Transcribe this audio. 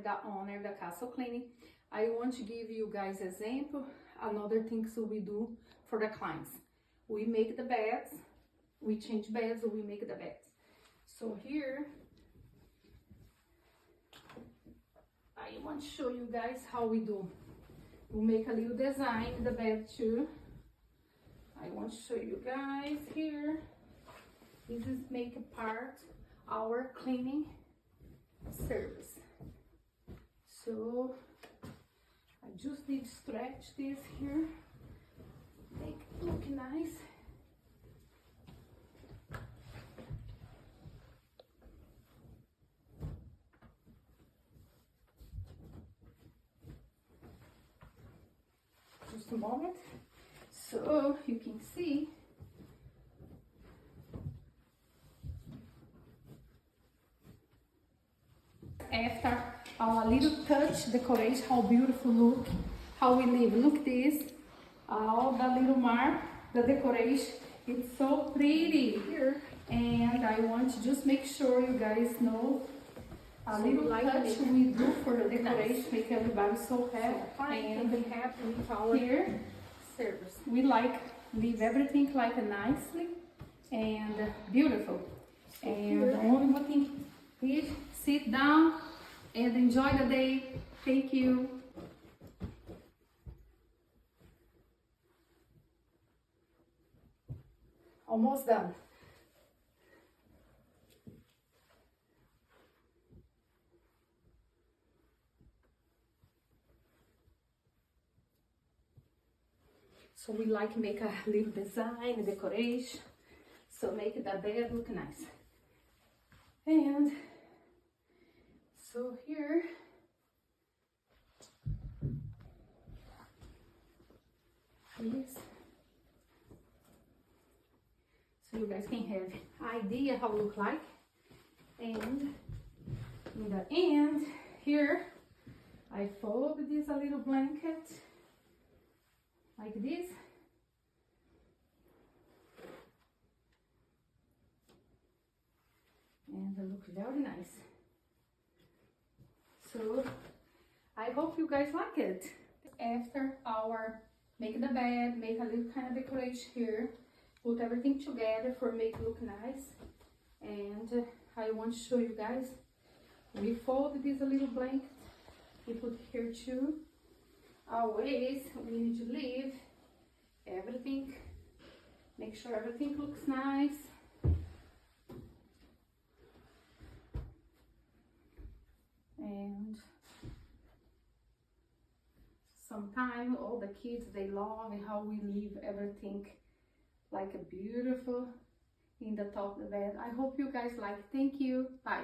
the owner, the castle cleaning, I want to give you guys example, another things we do for the clients. We make the beds, we change beds, we make the beds. So here, I want to show you guys how we do. We make a little design in the bed too. I want to show you guys here. This is make a part our cleaning service. So I just need to stretch this here, make it look nice. Just a moment, so you can see after our little touch decoration, how beautiful look, how we live. Look this, all the little mark, the decoration, it's so pretty here. And I want to just make sure you guys know a little touch we do for the decoration, make everybody so happy and be happy with our here service. We like leave everything like nicely and beautiful. And the only one thing, please sit down and enjoy the day. Thank you. Almost done. So we like make a little design, a decoration, so make the bed look nice. And so here, yes, so you guys can have idea how it look like. And in the end here, I fold this a little blanket like this. And it looks very nice. So I hope you guys like it. After our make the bed, make a little kind of decoration here, put everything together for make it look nice. And I want to show you guys, we fold this a little blanket, we put here too. Always we need to leave everything, make sure everything looks nice. And sometimes all the kids, they love how we leave everything like a beautiful in the top of the bed. I hope you guys like. Thank you. Bye.